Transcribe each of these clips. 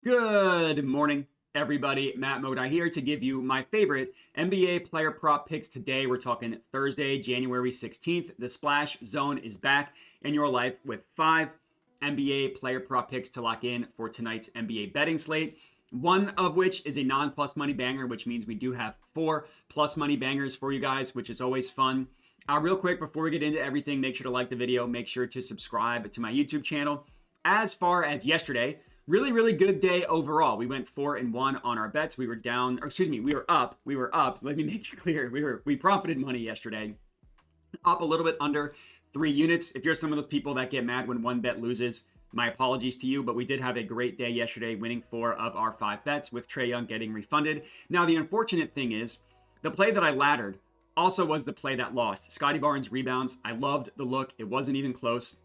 Good morning, everybody. Matt Modi here to give you my favorite NBA player prop picks today. We're talking Thursday, January 16th. The Splash Zone is back in your life with 5 NBA player prop picks to lock in for tonight's NBA betting slate. One of which is a non-plus money banger, which means we do have 4 plus money bangers for you guys, which is always fun. Real quick, before we get into everything, make sure to like the video. Make sure to subscribe to my YouTube channel. As far as yesterday, really good day overall. We went 4-1 on our bets. We were down, or excuse me, we were up. Let me make it clear. We profited money yesterday. Up a little bit under 3 units. If you're some of those people that get mad when one bet loses, my apologies to you, but we did have a great day yesterday, winning 4 of our 5 bets with Trae Young getting refunded. Now, the unfortunate thing is, the play that I laddered also was the play that lost. Scotty Barnes rebounds. I loved the look. It wasn't even close.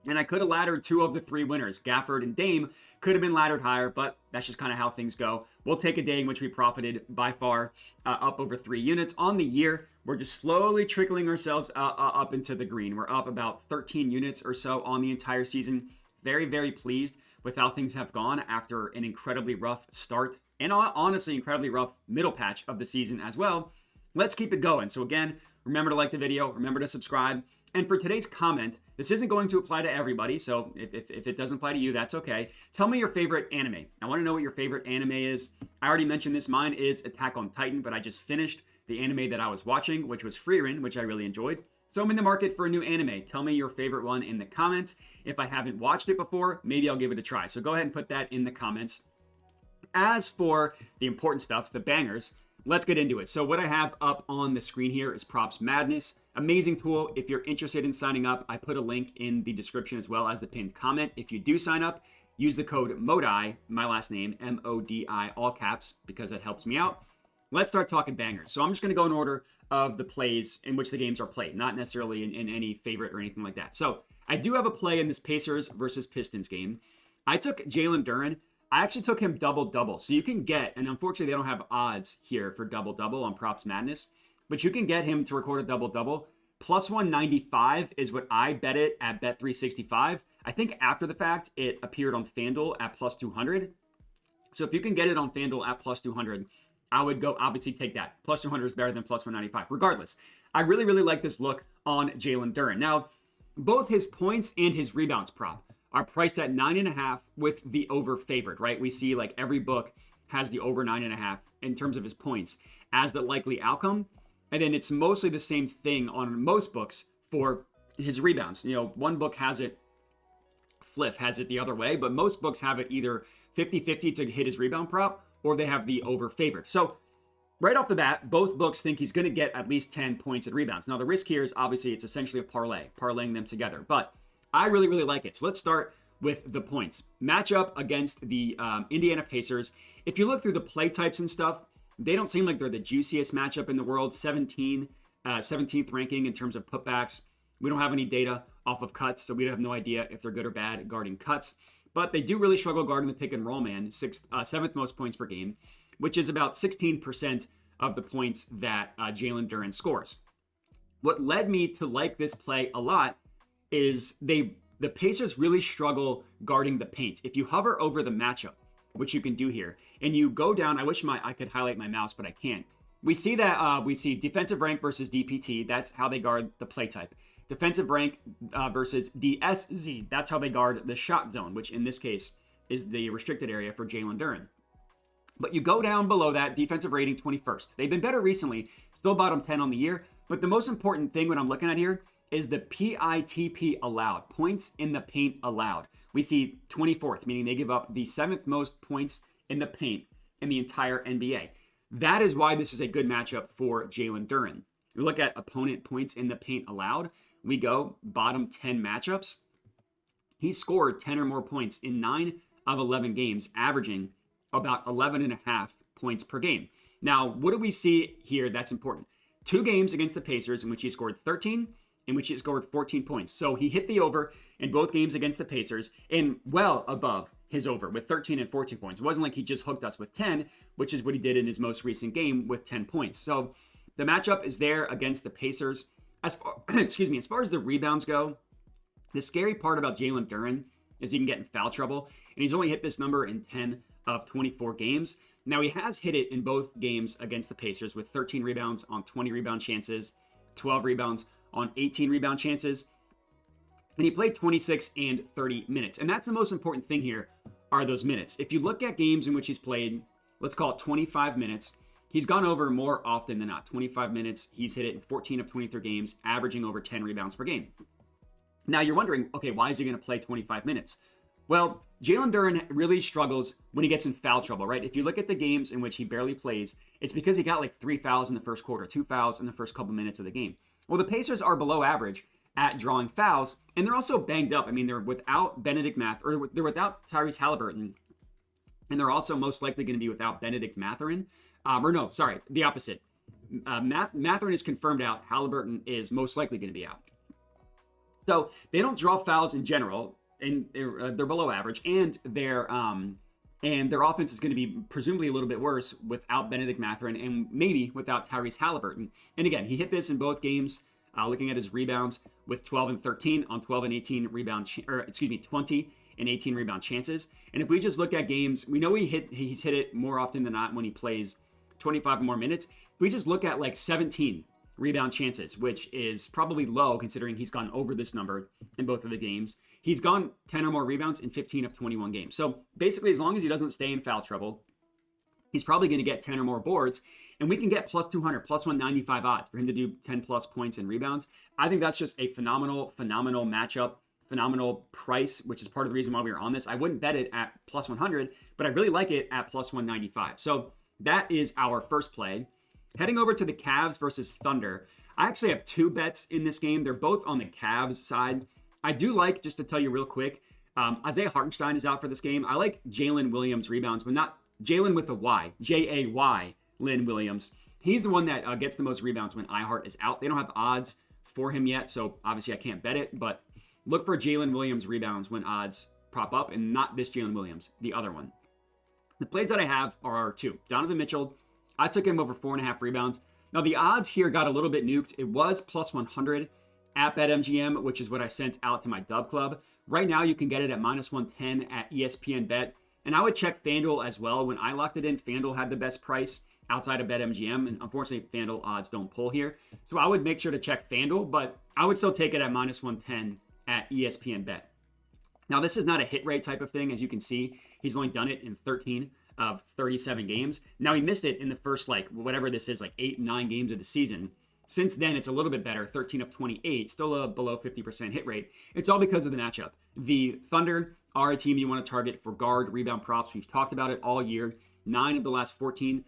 And I could have laddered 2 of the 3 winners. Gafford and Dame could have been laddered higher, but that's just kind of how things go. We'll take a day in which we profited by far up over 3 units. On the year, we're just slowly trickling ourselves up into the green. We're up about 13 units or so on the entire season. Very pleased with how things have gone after an incredibly rough start and honestly incredibly rough middle patch of the season as well. Let's keep it going. So again, remember to like the video, remember to subscribe. And for today's comment, this isn't going to apply to everybody, so if it doesn't apply to you, that's okay. Tell me your favorite anime. I want to know what your favorite anime is. I already mentioned this. Mine is Attack on Titan, but I just finished the anime that I was watching, which was Frieren, which I really enjoyed. So I'm in the market for a new anime. Tell me your favorite one in the comments. If I haven't watched it before, maybe I'll give it a try. So go ahead and put that in the comments. As for the important stuff, the bangers, let's get into it. So what I have up on the screen here is Props Madness. Amazing tool. If you're interested in signing up, I put a link in the description as well as the pinned comment. If you do sign up, use the code MODI, my last name, M-O-D-I, all caps, because that helps me out. Let's start talking bangers. So I'm just going to go in order of the plays in which the games are played, not necessarily in any favorite or anything like that. So I do have a play in this Pacers versus Pistons game. I took Jaylen Dotson. I actually took him double-double. So you can get, and unfortunately they don't have odds here for double-double on Props Madness, but you can get him to record a double-double. Plus 195 is what I bet it at Bet365. I think after the fact, it appeared on FanDuel at plus 200. So if you can get it on FanDuel at plus 200, I would go obviously take that. Plus 200 is better than plus 195. Regardless, I really like this look on Jaylen Dotson. Now, both his points and his rebounds prop are priced at 9.5 with the over favored, right? We see like every book has the over 9.5 in terms of his points as the likely outcome. And then it's mostly the same thing on most books for his rebounds. You know, one book has it, Fliff has it the other way, but most books have it either 50-50 to hit his rebound prop or they have the over favored. So right off the bat, both books think he's going to get at least 10 points and rebounds. Now the risk here is obviously it's essentially a parlay, parlaying them together, but I really like it. So let's start with the points. Matchup against the Indiana Pacers. If you look through the play types and stuff, they don't seem like they're the juiciest matchup in the world. 17th ranking in terms of putbacks. We don't have any data off of cuts, so we have no idea if they're good or bad at guarding cuts. But they do really struggle guarding the pick and roll man, 7th most points per game, which is about 16% of the points that Jaylen Dotson scores. What led me to like this play a lot is the Pacers really struggle guarding the paint. If you hover over the matchup, which you can do here, and you go down, I wish I could highlight my mouse, but I can't. We see that we see defensive rank versus DPT. That's how they guard the play type. Defensive rank versus DSZ. That's how they guard the shot zone, which in this case is the restricted area for Jaylen Dotson. But you go down below that, defensive rating 21st. They've been better recently, still bottom 10 on the year. But the most important thing when I'm looking at here is the PITP allowed, points in the paint allowed. We see 24th, meaning they give up the 7th most points in the paint in the entire NBA. That is why this is a good matchup for Jaylen Dotson. We look at opponent points in the paint allowed. We go bottom 10 matchups. He scored 10 or more points in 9 of 11 games, averaging about 11.5 points per game. Now, what do we see here that's important? 2 games against the Pacers in which he scored 13, in which he scored 14 points. So he hit the over in both games against the Pacers and well above his over with 13 and 14 points. It wasn't like he just hooked us with 10, which is what he did in his most recent game with 10 points. So the matchup is there against the Pacers. As far, as far as the rebounds go, the scary part about Jaylen Dotson is he can get in foul trouble. And he's only hit this number in 10 of 24 games. Now, he has hit it in both games against the Pacers with 13 rebounds on 20 rebound chances, 12 rebounds on 18 rebound chances. And he played 26 and 30 minutes. And that's the most important thing here are those minutes. If you look at games in which he's played, let's call it 25 minutes, he's gone over more often than not. 25 minutes, he's hit it in 14 of 23 games, averaging over 10 rebounds per game. Now you're wondering, okay, why is he going to play 25 minutes? Well, Jalen Duren really struggles when he gets in foul trouble, right? If you look at the games in which he barely plays, it's because he got like 3 fouls in the first quarter, 2 fouls in the first couple minutes of the game. Well, the Pacers are below average at drawing fouls, and they're also banged up. I mean, they're without they're without Tyrese Halliburton, and they're also most likely going to be without Benedict Mathurin. The opposite. Mathurin is confirmed out. Halliburton is most likely going to be out. So they don't draw fouls in general, and they're below average, and their offense is going to be presumably a little bit worse without Benedict Mathurin and maybe without Tyrese Halliburton. And again, he hit this in both games. Looking at his rebounds with 12 and 13 on 12 and 18 20 and 18 rebound chances. And if we just look at games, we know he's hit it more often than not when he plays 25 or more minutes. If we just look at like 17 rebound chances, which is probably low considering he's gone over this number in both of the games. He's gone 10 or more rebounds in 15 of 21 games. So basically, as long as he doesn't stay in foul trouble, he's probably going to get 10 or more boards, and we can get plus 200, plus 195 odds for him to do 10 plus points and rebounds. I think that's just a phenomenal matchup, phenomenal price, which is part of the reason why we were on this. I wouldn't bet it at plus 100, but I really like it at plus 195. So that is our first play. Heading over to the Cavs versus Thunder. I actually have 2 bets in this game. They're both on the Cavs side. I do like, just to tell you real quick, Isaiah Hartenstein is out for this game. I like Jalen Williams rebounds, but not Jalen with a Y, Jay, Lynn Williams. He's the one that gets the most rebounds when iHeart is out. They don't have odds for him yet, so obviously I can't bet it, but look for Jalen Williams rebounds when odds prop up, and not this Jalen Williams, the other one. The plays that I have are 2. Donovan Mitchell, I took him over 4.5 rebounds. Now the odds here got a little bit nuked. It was plus 100 at BetMGM, which is what I sent out to my Dub Club. Right now you can get it at minus 110 at ESPN Bet. And I would check FanDuel as well. When I locked it in, FanDuel had the best price outside of BetMGM. And unfortunately, FanDuel odds don't pull here. So I would make sure to check FanDuel, but I would still take it at minus 110 at ESPN Bet. Now, this is not a hit rate type of thing. As you can see, he's only done it in 13 of 37 games. Now, he missed it in the first, 8, 9 games of the season. Since then, it's a little bit better, 13 of 28, still a below 50% hit rate. It's all because of the matchup. The Thunder are a team you want to target for guard rebound props. We've talked about it all year. 9 of the last 14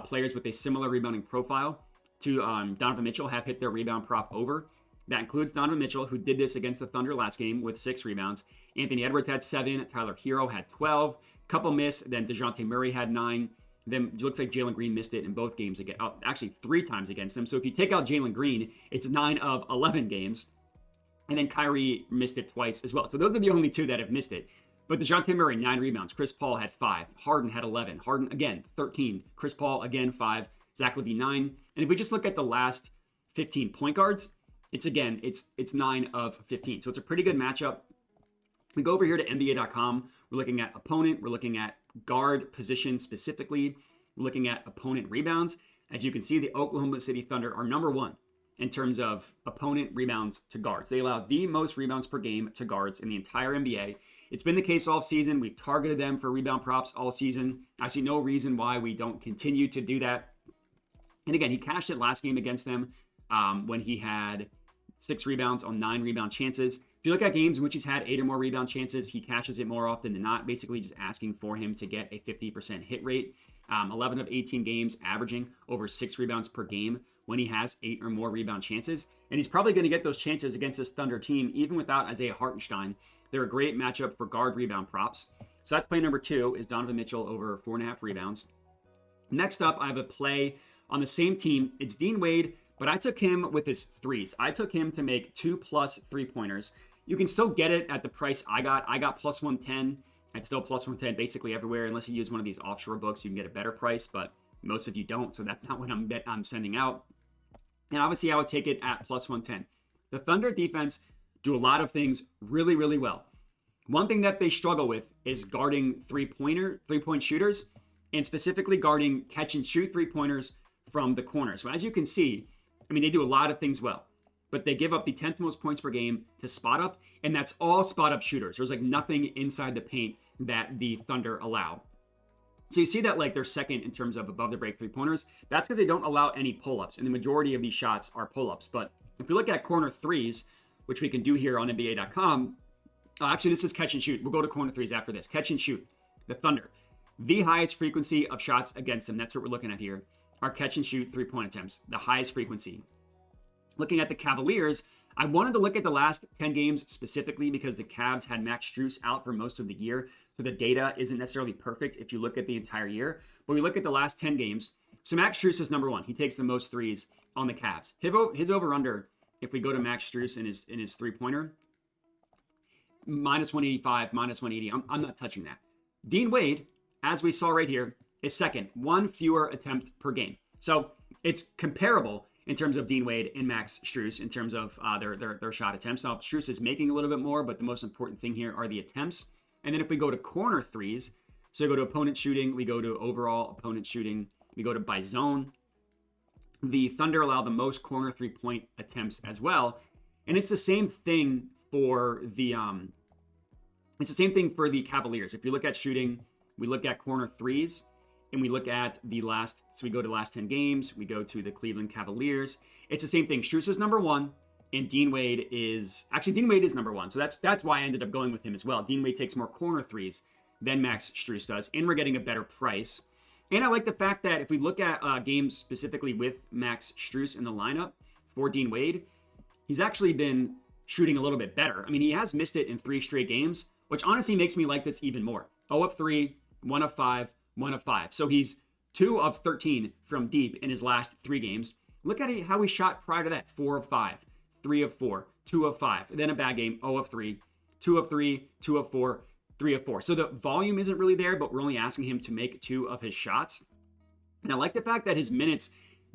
players with a similar rebounding profile to Donovan Mitchell have hit their rebound prop over. That includes Donovan Mitchell, who did this against the Thunder last game with 6 rebounds. Anthony Edwards had 7. Tyler Hero had 12. Couple missed. Then DeJounte Murray had 9. Then it looks like Jalen Green missed it in both games again. Actually, 3 times against them. So if you take out Jalen Green, it's 9 of 11 games. And then Kyrie missed it twice as well. So those are the only 2 that have missed it. But DeJounte Murray, 9 rebounds. Chris Paul had 5. Harden had 11. Harden, again, 13. Chris Paul, again, 5. Zach LaVine, 9. And if we just look at the last 15 point guards, it's 9 of 15. So it's a pretty good matchup. We go over here to NBA.com. We're looking at opponent. We're looking at guard position specifically. We're looking at opponent rebounds. As you can see, the Oklahoma City Thunder are number 1 in terms of opponent rebounds to guards. They allow the most rebounds per game to guards in the entire NBA. It's been the case all season. We've targeted them for rebound props all season. I see no reason why we don't continue to do that. And again, he cashed it last game against them when he had 6 rebounds on 9 rebound chances. If you look at games in which he's had 8 or more rebound chances, he cashes it more often than not, basically just asking for him to get a 50% hit rate. 11 of 18 games, averaging over 6 rebounds per game when he has 8 or more rebound chances. And he's probably going to get those chances against this Thunder team, even without Isaiah Hartenstein. They're a great matchup for guard rebound props. So that's play number 2, is Donovan Mitchell over 4.5 rebounds. Next up, I have a play on the same team. It's Dean Wade, but I took him with his threes. I took him to make 2+ three-pointers. You can still get it at the price I got. I got plus 110. It's still plus 110 basically everywhere. Unless you use one of these offshore books, you can get a better price, but most of you don't, so that's not what I'm sending out. And obviously, I would take it at plus 110. The Thunder defense do a lot of things really, really well. One thing that they struggle with is guarding three-point shooters, and specifically guarding catch and shoot three-pointers from the corner. So as you can see, I mean, they do a lot of things well, but they give up the 10th most points per game to spot up, and that's all spot up shooters. There's like nothing inside the paint that the Thunder allow. So you see that like they're second in terms of above the break three-pointers. That's because they don't allow any pull-ups, and the majority of these shots are pull-ups. But if we look at corner threes, which we can do here on NBA.com, actually this is catch and shoot. We'll go to corner threes after this. Catch and shoot. The Thunder, the highest frequency of shots against them, that's what we're looking at here, are catch and shoot three-point attempts, the highest frequency. Looking at the Cavaliers, I wanted to look at the last 10 games specifically because the Cavs had Max Strus out for most of the year, so the data isn't necessarily perfect if you look at the entire year. But we look at the last 10 games, so Max Strus is number one. He takes the most threes on the Cavs. His over-under, if we go to Max Strus in his three-pointer, minus 185, minus 180. I'm not touching that. Dean Wade, as we saw right here, is second, one fewer attempt per game. So it's comparable in terms of Dean Wade and Max Strus in terms of their shot attempts. Now, Strus is making a little bit more, but the most important thing here are the attempts. And then if we go to corner threes, so we go to opponent shooting, we go to overall opponent shooting, we go to by zone. The Thunder allow the most corner three-point attempts as well. And it's the same thing for the Cavaliers. If you look at shooting, we look at corner threes, and we look at so we go to the last 10 games, we go to the Cleveland Cavaliers. It's the same thing. Strus is number one, and Dean Wade is number one. So that's why I ended up going with him as well. Dean Wade takes more corner threes than Max Strus does, and we're getting a better price. And I like the fact that if we look at games specifically with Max Strus in the lineup for Dean Wade, he's actually been shooting a little bit better. I mean, he has missed it in 3 straight games, which honestly makes me like this even more. 0 of 3, 1 of 5, 1 of 5. So he's 2 of 13 from deep in his last 3 games. Look at how he shot prior to that. 4 of 5, 3 of 4, 2 of 5. Then a bad game, 0 of 3, 2 of 3, 2 of 4, 3 of 4. So the volume isn't really there, but we're only asking him to make 2 of his shots. And I like the fact that his minutes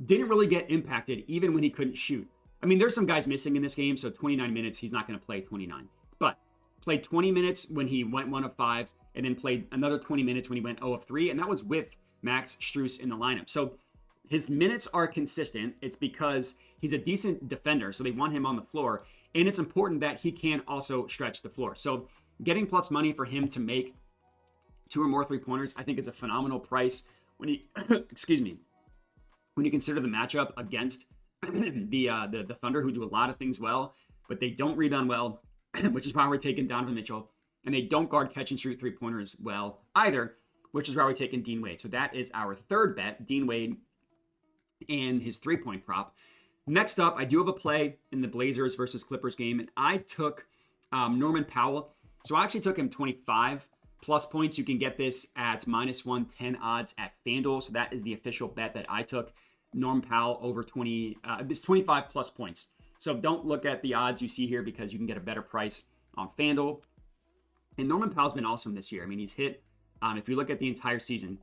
didn't really get impacted even when he couldn't shoot. I mean, there's some guys missing in this game, so 29 minutes, he's not going to play 29. But played 20 minutes when he went 1 of 5, and then played another 20 minutes when he went 0 of 3, and that was with Max Strus in the lineup. So his minutes are consistent. It's because he's a decent defender, so they want him on the floor, and it's important that he can also stretch the floor. So getting plus money for him to make 2 or more three-pointers, I think is a phenomenal price when you, when you consider the matchup against the Thunder, who do a lot of things well, but they don't rebound well, which is why we're taking Donovan Mitchell, and they don't guard catch and shoot three-pointers well either, which is why we're taking Dean Wade. So that is our third bet, Dean Wade and his three-point prop. Next up, I do have a play in the Blazers versus Clippers game, and I took Norman Powell. So I actually took him 25 plus points. You can get this at minus 110 odds at FanDuel. So that is the official bet that I took. Norm Powell over 25 plus points. So don't look at the odds you see here because you can get a better price on FanDuel. And Norman Powell's been awesome this year. I mean, he's hit, if you look at the entire season,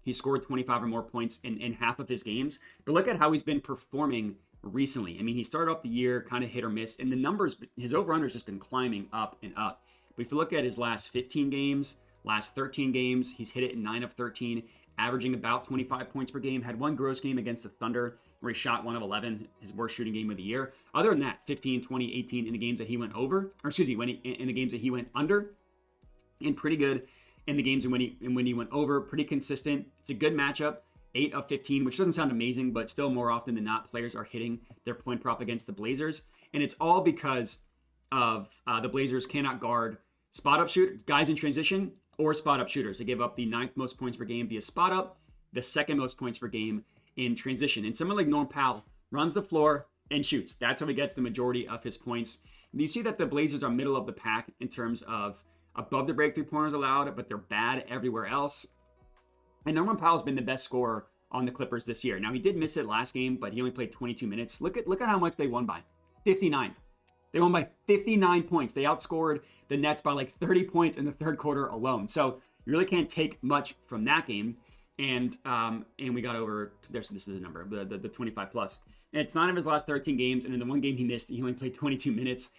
he scored 25 or more points in half of his games. But look at how he's been performing recently. I mean, he started off the year kind of hit or miss, and the numbers, his over-under has just been climbing up and up. But if you look at his last 15 games, last 13 games, he's hit it in 9 of 13, averaging about 25 points per game. Had one gross game against the Thunder where he shot 1 of 11, his worst shooting game of the year. Other than that, 15, 20, 18 in the games that he went over, or excuse me, in the games that he went under, and pretty good in the games when he went over, pretty consistent. It's a good matchup. 8 of 15, which doesn't sound amazing, but still more often than not, players are hitting their point prop against the Blazers. And it's all because of the Blazers cannot guard spot-up shoot guys in transition or spot-up shooters. They give up the 9th most points per game via spot-up, the 2nd most points per game in transition. And someone like Norm Powell runs the floor and shoots. That's how he gets the majority of his points. And you see that the Blazers are middle of the pack in terms of above the break three-pointers allowed, but they're bad everywhere else. And Norman Powell's been the best scorer on the Clippers this year. Now, he did miss it last game, but he only played 22 minutes. Look at how much they won by. 59. They won by 59 points. They outscored the Nets by like 30 points in the third quarter alone. So you really can't take much from that game. And we got over, this is the number, the 25 plus. And it's 9 of his last 13 games. And in the one game he missed, he only played 22 minutes.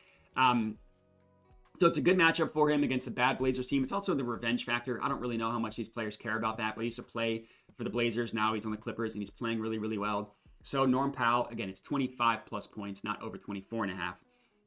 So it's a good matchup for him against a bad Blazers team. It's also the revenge factor. I don't really know how much these players care about that, but he used to play for the Blazers. Now he's on the Clippers, and he's playing really, really well. So Norm Powell, again, it's 25 plus points, not over 24.5.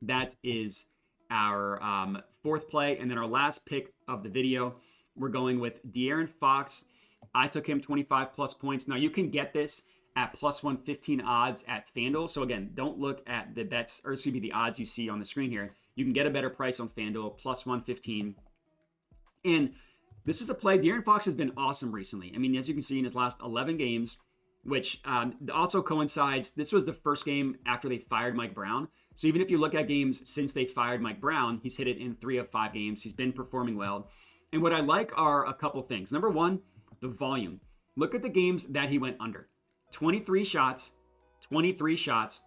That is our fourth play. And then our last pick of the video, we're going with De'Aaron Fox. I took him 25 plus points. Now you can get this at plus 115 odds at FanDuel. So again, don't look at the bets, or excuse me, the odds you see on the screen here. You can get a better price on FanDuel, plus 115. And this is a play. De'Aaron Fox has been awesome recently. I mean, as you can see in his last 11 games, which also coincides, this was the first game after they fired Mike Brown. So even if you look at games since they fired Mike Brown, he's hit it in 3 of 5 games. He's been performing well. And what I like are a couple things. Number one, the volume. Look at the games that he went under. 23 shots, 23 shots,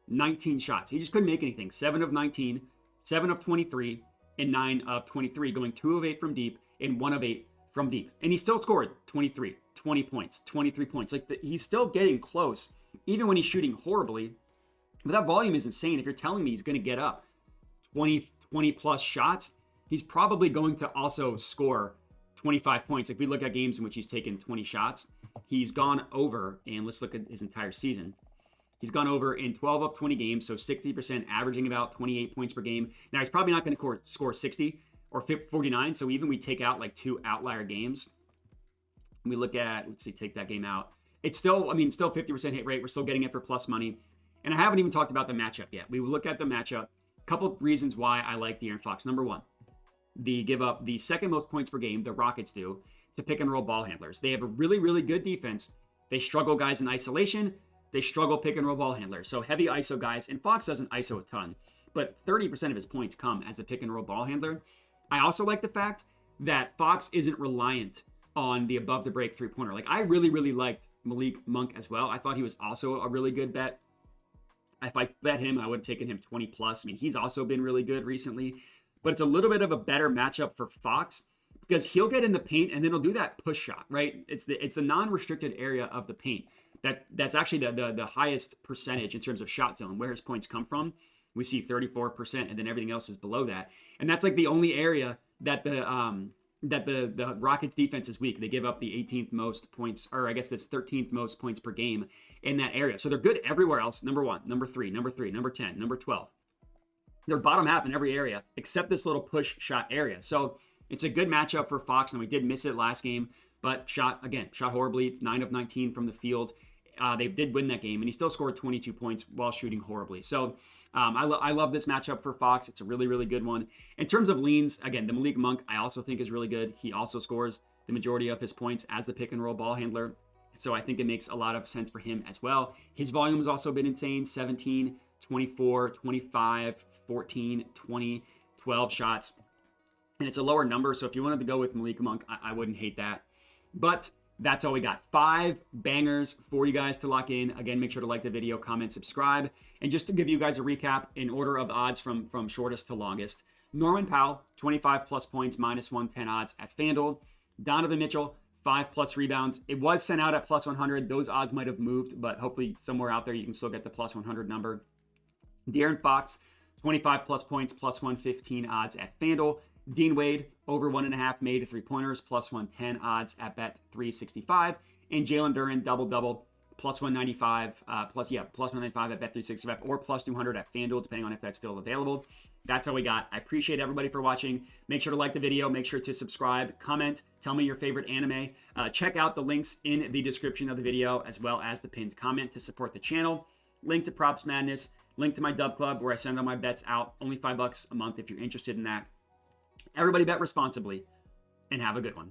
19 shots. He just couldn't make anything. 7 of 19, 7 of 23, and 9 of 23, going 2 of 8 from deep and 1 of 8 from deep. And he still scored 23, 20 points, 23 points. He's still getting close, even when he's shooting horribly. But that volume is insane. If you're telling me he's going to get up 20 plus shots, he's probably going to also score 25 points. If we look at games in which he's taken 20 shots, he's gone over, and let's look at his entire season. He's gone over in 12 of 20 games, so 60%, averaging about 28 points per game. Now, he's probably not going to score 60 or 49, so even we take out like 2 outlier games, we look at, let's see, take that game out. It's still, still 50% hit rate. We're still getting it for plus money. And I haven't even talked about the matchup yet. We will look at the matchup. A couple reasons why I like De'Aaron Fox. Number one, they give up the second most points per game, the Rockets do, to pick and roll ball handlers. They have a really, really good defense. They struggle guys in isolation. They struggle pick and roll ball handlers. So heavy ISO guys, and Fox doesn't ISO a ton, but 30% of his points come as a pick and roll ball handler. I also like the fact that Fox isn't reliant on the above the break 3-pointer. Like, I really, really liked Malik Monk as well. I thought he was also a really good bet. If I bet him, I would have taken him 20 plus. I mean, he's also been really good recently, but it's a little bit of a better matchup for Fox because he'll get in the paint and then he'll do that push shot, right? It's the non-restricted area of the paint. That's actually the highest percentage in terms of shot zone, where his points come from. We see 34%, and then everything else is below that. And that's like the only area that the Rockets defense is weak. They give up the 18th most points, or I guess that's 13th most points per game in that area. So they're good everywhere else. Number 1, number 3, number 10, number 12. They're bottom half in every area except this little push shot area. So it's a good matchup for Fox, and we did miss it last game, but shot horribly, 9 of 19 from the field. They did win that game, and he still scored 22 points while shooting horribly. So I love this matchup for Fox. It's a really, really good one. In terms of leans, again, the Malik Monk I also think is really good. He also scores the majority of his points as the pick and roll ball handler. So I think it makes a lot of sense for him as well. His volume has also been insane. 17, 24, 25, 14, 20, 12 shots. And it's a lower number. So if you wanted to go with Malik Monk, I wouldn't hate that. But that's all we got. 5 bangers for you guys to lock in. Again, make sure to like the video, comment, subscribe. And just to give you guys a recap in order of odds from shortest to longest. Norman Powell, 25 plus points, minus 110 odds at FanDuel. Donovan Mitchell, 5 plus rebounds. It was sent out at plus 100. Those odds might have moved, but hopefully somewhere out there you can still get the plus 100 number. De'Aaron Fox, 25 plus points, plus 115 odds at FanDuel. Dean Wade, over 1.5 made 3-pointers, plus 110 odds at bet 365. And Jaylen Dotson, double-double, plus 195, plus 195 at bet 365, or plus 200 at FanDuel, depending on if that's still available. That's all we got. I appreciate everybody for watching. Make sure to like the video. Make sure to subscribe, comment, tell me your favorite anime. Check out the links in the description of the video, as well as the pinned comment to support the channel. Link to Props Madness, link to my Dub Club, where I send all my bets out. Only $5 a month if you're interested in that. Everybody bet responsibly, and have a good one.